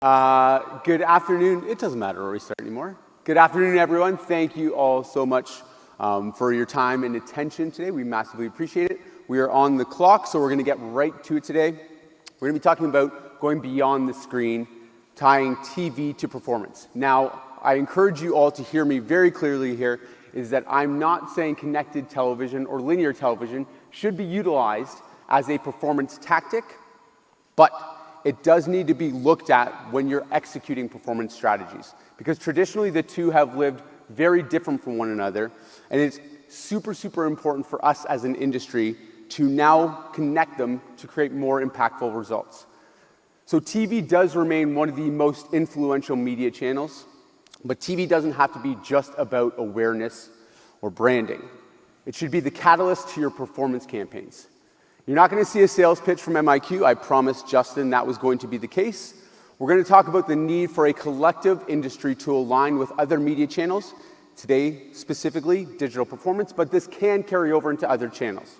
Good afternoon. It doesn't matter where we start anymore. Good afternoon, everyone. Thank you all so much for your time and attention today. We massively appreciate it. We are on the clock, so we're going to get right to it today. We're going to be talking about going beyond the screen, tying TV to performance. Now, I encourage you all to hear me very clearly here, is that I'm not saying connected television or linear television should be utilized as a performance tactic, but it does need to be looked at when you're executing performance strategies, because traditionally the two have lived very different from one another, and it's super, super important for us as an industry to now connect them to create more impactful results. So TV does remain one of the most influential media channels, but TV doesn't have to be just about awareness or branding. It should be the catalyst to your performance campaigns. You're not going to see a sales pitch from MIQ. I promised Justin that was going to be the case. We're going to talk about the need for a collective industry to align with other media channels, today specifically digital performance, but this can carry over into other channels.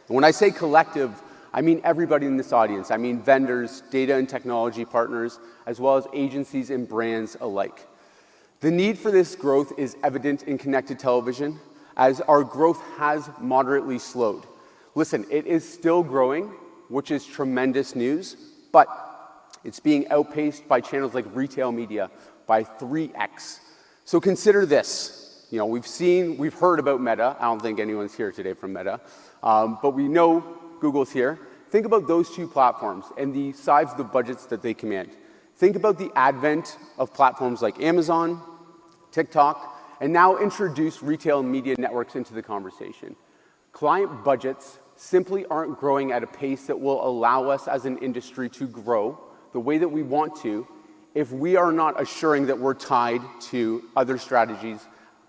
And when I say collective, I mean everybody in this audience. I mean vendors, data and technology partners, as well as agencies and brands alike. The need for this growth is evident in connected television, as our growth has moderately slowed. Listen, it is still growing, which is tremendous news, but it's being outpaced by channels like retail media by 3x. So consider this. You know, we've heard about Meta. I don't think anyone's here today from Meta, but we know Google's here. Think about those two platforms and the size of the budgets that they command. Think about the advent of platforms like Amazon, TikTok, and now introduce retail media networks into the conversation. Client budgets simply aren't growing at a pace that will allow us as an industry to grow the way that we want to if we are not assuring that we're tied to other strategies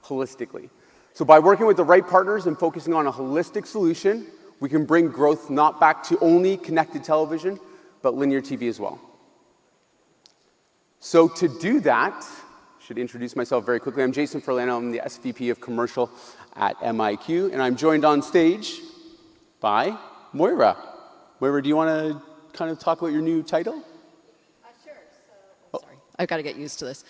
holistically. So by working with the right partners and focusing on a holistic solution, we can bring growth not back to only connected television, but linear TV as well. So to do that, I should introduce myself very quickly. I'm Jason Furlano. I'm the SVP of Commercial at MIQ, and I'm joined on stage by Moira. Moira, do you want to kind of talk about your new title? Sure. Sorry, I've got to get used to this.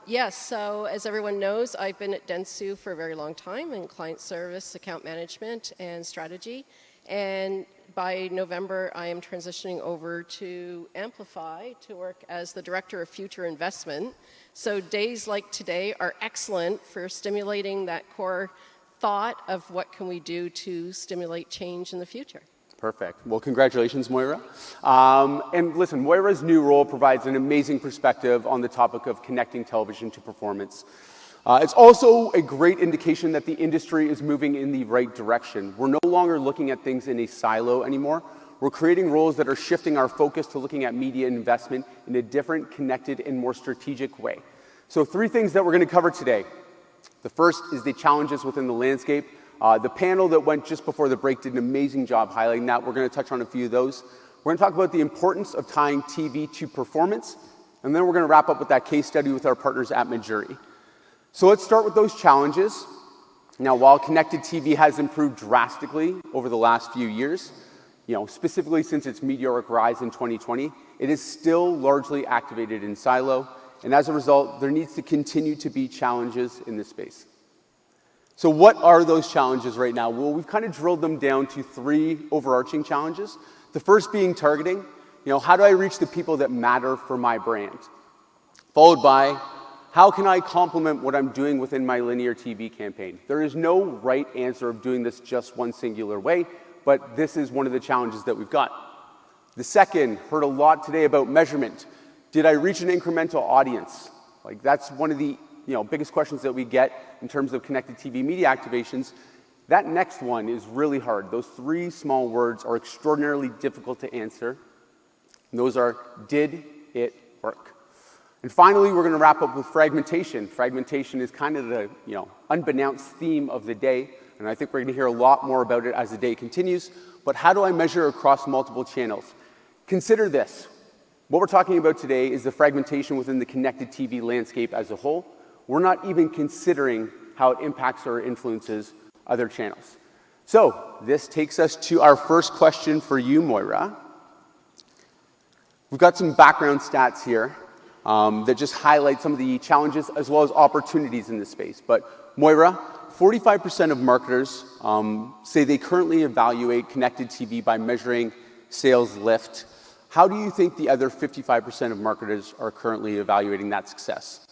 Yes, so as everyone knows, I've been at Dentsu for a very long time in client service, account management, and strategy. And by November, I am transitioning over to Amplify to work as the Director of Future Investment. So days like today are excellent for stimulating that core thought of what can we do to stimulate change in the future. Perfect. Well, congratulations, Moira. And listen, Moira's new role provides an amazing perspective on the topic of connecting television to performance. It's also a great indication that the industry is moving in the right direction. We're no longer looking at things in a silo anymore. We're creating roles that are shifting our focus to looking at media investment in a different, connected, and more strategic way. So 3 things that we're going to cover today. The first is the challenges within the landscape. The panel that went just before the break did an amazing job highlighting that. We're going to touch on a few of those. We're going to talk about the importance of tying TV to performance, and then we're going to wrap up with that case study with our partners at Mejuri. So let's start with those challenges. Now, while connected TV has improved drastically over the last few years, specifically since its meteoric rise in 2020, it is still largely activated in silo, and as a result, there needs to continue to be challenges in this space. So what are those challenges right now? Well, we've kind of drilled them down to 3 overarching challenges. The first being targeting. How do I reach the people that matter for my brand? Followed by, how can I complement what I'm doing within my linear TV campaign? There is no right answer of doing this just one singular way, but this is one of the challenges that we've got. The second, heard a lot today about measurement. Did I reach an incremental audience? That's one of the biggest questions that we get in terms of connected TV media activations. That next one is really hard. Those 3 small words are extraordinarily difficult to answer. And those are, did it work? And finally, we're going to wrap up with fragmentation. Fragmentation is kind of the unbeknownst theme of the day, and I think we're going to hear a lot more about it as the day continues. But how do I measure across multiple channels? Consider this. What we're talking about today is the fragmentation within the connected TV landscape as a whole. We're not even considering how it impacts or influences other channels. So this takes us to our first question for you, Moira. We've got some background stats here that just highlight some of the challenges as well as opportunities in this space. But Moira, 45% of marketers say they currently evaluate connected TV by measuring sales lift. How do you think the other 55% of marketers are currently evaluating that success?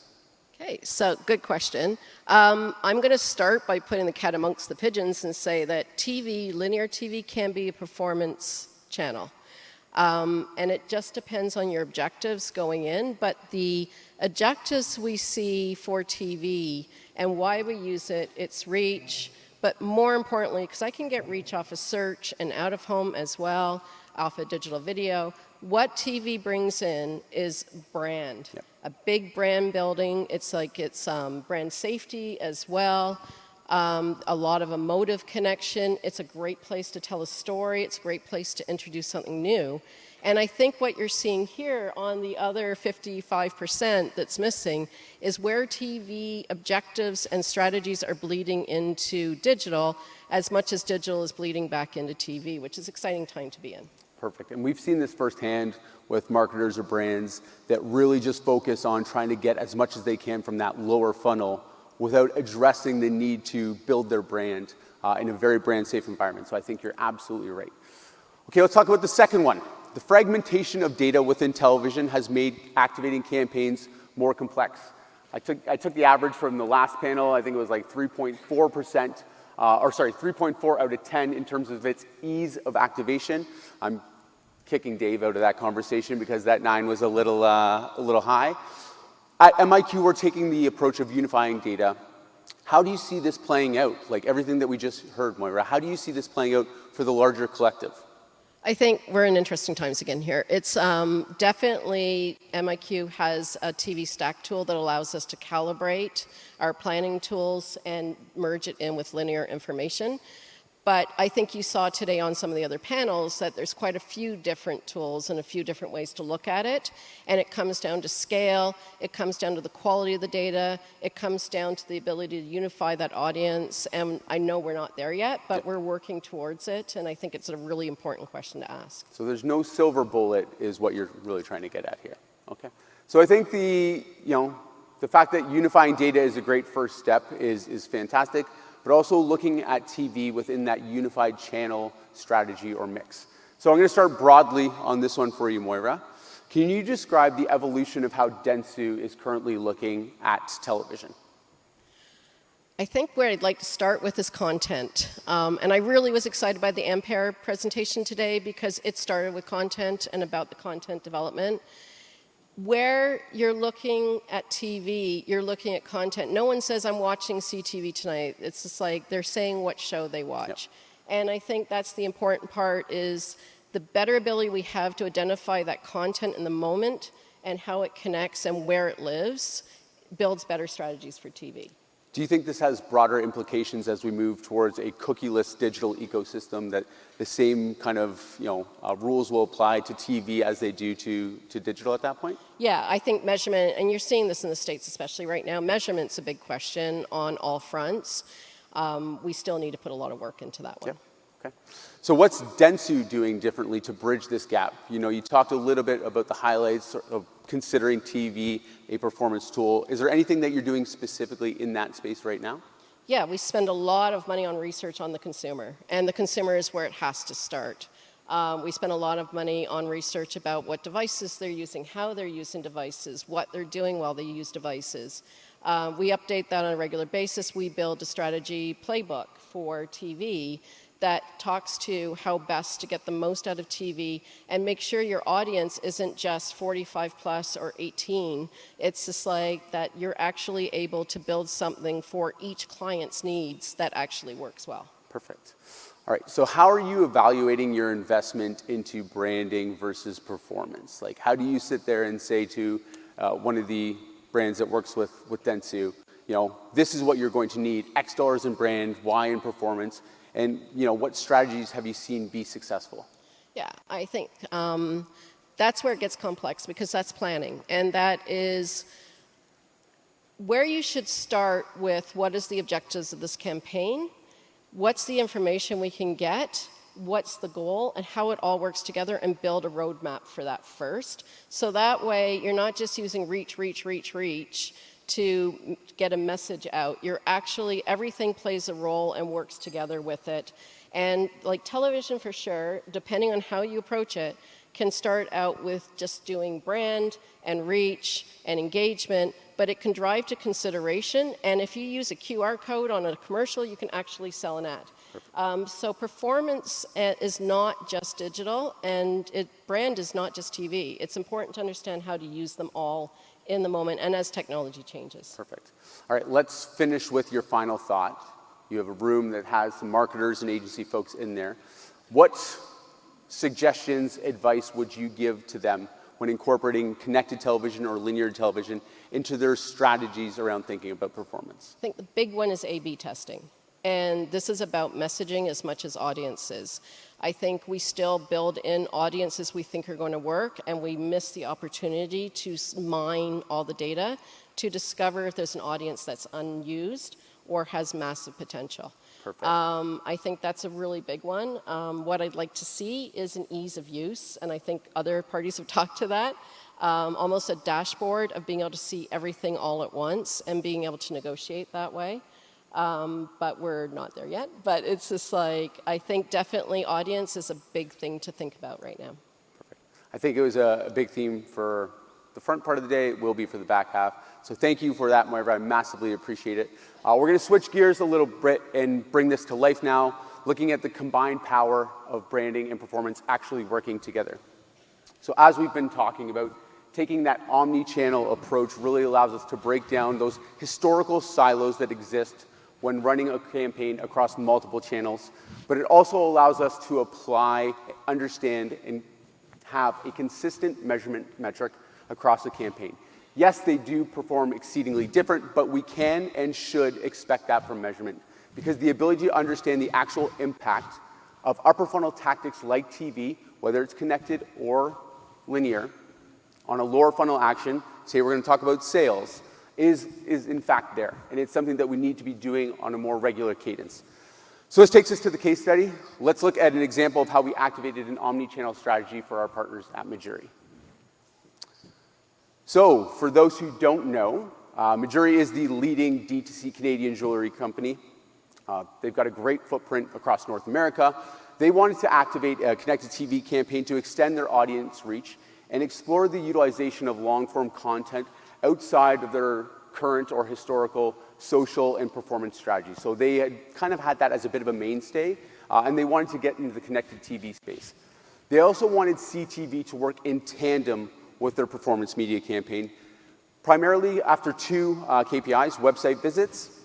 Okay, so good question. I'm going to start by putting the cat amongst the pigeons and say that TV, linear TV, can be a performance channel. And it just depends on your objectives going in, but the objectives we see for TV and why we use it, it's reach, but more importantly, because I can get reach off of search and out of home as well, off of digital video, what TV brings in is brand. Yep. A big brand building. It's like it's brand safety as well. A lot of emotive connection. It's a great place to tell a story. It's a great place to introduce something new. And I think what you're seeing here on the other 55% that's missing is where TV objectives and strategies are bleeding into digital as much as digital is bleeding back into TV, which is an exciting time to be in. Perfect. And we've seen this firsthand with marketers or brands that really just focus on trying to get as much as they can from that lower funnel without addressing the need to build their brand in a very brand safe environment. So I think you're absolutely right. Okay, let's talk about the second one. The fragmentation of data within television has made activating campaigns more complex. I took the average from the last panel. I think it was like 3.4%. 3.4 out of 10 in terms of its ease of activation. I'm kicking Dave out of that conversation because that 9 was a little high. At MIQ, we're taking the approach of unifying data. How do you see this playing out? Like everything that we just heard, Moira, how do you see this playing out for the larger collective? I think we're in interesting times again here. It's definitely, MIQ has a TV stack tool that allows us to calibrate our planning tools and merge it in with linear information. But I think you saw today on some of the other panels that there's quite a few different tools and a few different ways to look at it. And it comes down to scale, it comes down to the quality of the data, it comes down to the ability to unify that audience. And I know we're not there yet, but we're working towards it. And I think it's a really important question to ask. So there's no silver bullet is what you're really trying to get at here. Okay. So I think the fact that unifying data is a great first step is fantastic. But also looking at TV within that unified channel strategy or mix. So I'm going to start broadly on this one for you, Moira. Can you describe the evolution of how Dentsu is currently looking at television? I think where I'd like to start with is content. And I really was excited by the Ampere presentation today because it started with content and about the content development. Where you're looking at TV, you're looking at content. No one says, I'm watching CTV tonight. It's just like they're saying what show they watch. Yep. And I think that's the important part is the better ability we have to identify that content in the moment and how it connects and where it lives builds better strategies for TV. Do you think this has broader implications as we move towards a cookieless digital ecosystem, that the same kind of rules will apply to TV as they do to digital at that point? Yeah, I think measurement, and you're seeing this in the States especially right now, measurement's a big question on all fronts. We still need to put a lot of work into that one. Yeah. Okay. So what's Dentsu doing differently to bridge this gap? You talked a little bit about the highlights of considering TV a performance tool. Is there anything that you're doing specifically in that space right now? Yeah, we spend a lot of money on research on the consumer, and the consumer is where it has to start. We spend a lot of money on research about what devices they're using, how they're using devices, what they're doing while they use devices. We update that on a regular basis. We build a strategy playbook for TV that talks to how best to get the most out of TV and make sure your audience isn't just 45 plus or 18. It's just like that you're actually able to build something for each client's needs that actually works well. Perfect. All right, so how are you evaluating your investment into branding versus performance? Like, how do you sit there and say to one of the brands that works with Dentsu, this is what you're going to need, X dollars in brand, Y in performance, and what strategies have you seen be successful? Yeah, I think that's where it gets complex because that's planning. And that is where you should start with what is the objectives of this campaign, what's the information we can get, what's the goal and how it all works together and build a roadmap for that first. So that way you're not just using reach to get a message out. You're actually, everything plays a role and works together with it. And like television for sure, depending on how you approach it, can start out with just doing brand and reach and engagement, but it can drive to consideration. And if you use a QR code on a commercial, you can actually sell an ad. So performance is not just digital, and brand is not just TV. It's important to understand how to use them all in the moment and as technology changes. Perfect. All right, let's finish with your final thought. You have a room that has some marketers and agency folks in there. What suggestions, advice would you give to them when incorporating connected television or linear television into their strategies around thinking about performance? I think the big one is A/B testing. And this is about messaging as much as audiences. I think we still build in audiences we think are going to work, and we miss the opportunity to mine all the data to discover if there's an audience that's unused or has massive potential. Perfect. I think that's a really big one. What I'd like to see is an ease of use, and I think other parties have talked to that. Almost a dashboard of being able to see everything all at once and being able to negotiate that way. But we're not there yet. But it's just like, I think definitely audience is a big thing to think about right now. Perfect. I think it was a big theme for the front part of the day. It will be for the back half. So thank you for that, Moira. I massively appreciate it. We're going to switch gears a little bit and bring this to life now, looking at the combined power of branding and performance actually working together. So as we've been talking about, taking that omni-channel approach really allows us to break down those historical silos that exist when running a campaign across multiple channels, but it also allows us to apply, understand, and have a consistent measurement metric across a campaign. Yes, they do perform exceedingly different, but we can and should expect that from measurement, because the ability to understand the actual impact of upper funnel tactics like TV, whether it's connected or linear, on a lower funnel action, say we're going to talk about sales, is in fact there. And it's something that we need to be doing on a more regular cadence. So this takes us to the case study. Let's look at an example of how we activated an omni-channel strategy for our partners at Mejuri. So for those who don't know, Mejuri is the leading D2C Canadian jewelry company. They've got a great footprint across North America. They wanted to activate a connected TV campaign to extend their audience reach and explore the utilization of long-form content outside of their current or historical social and performance strategy. So they had kind of had that as a bit of a mainstay, and they wanted to get into the connected TV space. They also wanted CTV to work in tandem with their performance media campaign, primarily after two KPIs, website visits,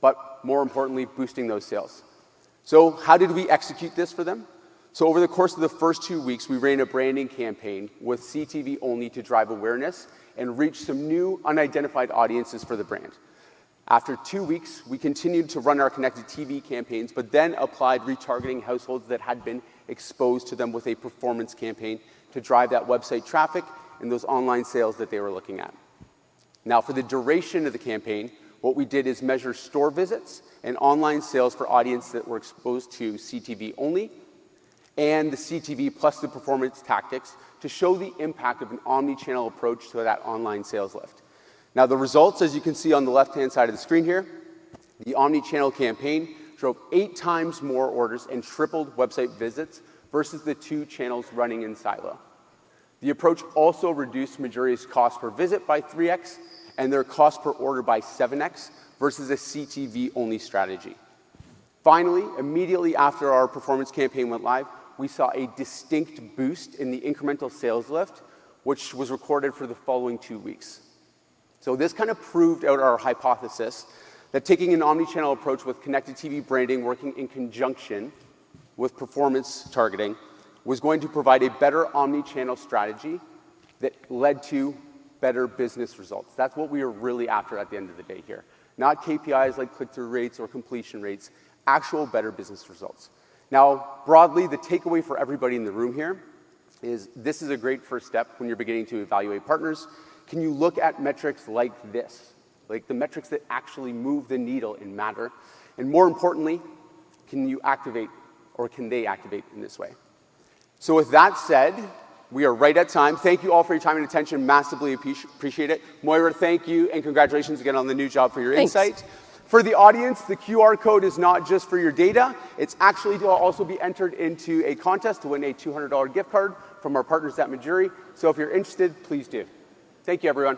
but more importantly, boosting those sales. So how did we execute this for them? So over the course of the first 2 weeks, we ran a branding campaign with CTV only to drive awareness and reach some new unidentified audiences for the brand. After 2 weeks, we continued to run our connected TV campaigns, but then applied retargeting households that had been exposed to them with a performance campaign to drive that website traffic and those online sales that they were looking at. Now, for the duration of the campaign, what we did is measure store visits and online sales for audiences that were exposed to CTV only, and the CTV plus the performance tactics to show the impact of an omni-channel approach to that online sales lift. Now the results, as you can see on the left-hand side of the screen here, the omni-channel campaign drove 8 times more orders and tripled website visits versus the 2 channels running in silo. The approach also reduced Mejuri's cost per visit by 3x and their cost per order by 7x versus a CTV-only strategy. Finally, immediately after our performance campaign went live, we saw a distinct boost in the incremental sales lift, which was recorded for the following 2 weeks. So this kind of proved out our hypothesis that taking an omni-channel approach with connected TV branding working in conjunction with performance targeting was going to provide a better omni-channel strategy that led to better business results. That's what we are really after at the end of the day here. Not KPIs like click-through rates or completion rates, actual better business results. Now, broadly, the takeaway for everybody in the room here is this is a great first step when you're beginning to evaluate partners. Can you look at metrics like this, like the metrics that actually move the needle and matter? And more importantly, can you activate or can they activate in this way? So with that said, we are right at time. Thank you all for your time and attention. Massively appreciate it. Moira, thank you, and congratulations again on the new job for your insight. For the audience, the QR code is not just for your data. It's actually to also be entered into a contest to win a $200 gift card from our partners at Mejuri. So if you're interested, please do. Thank you, everyone.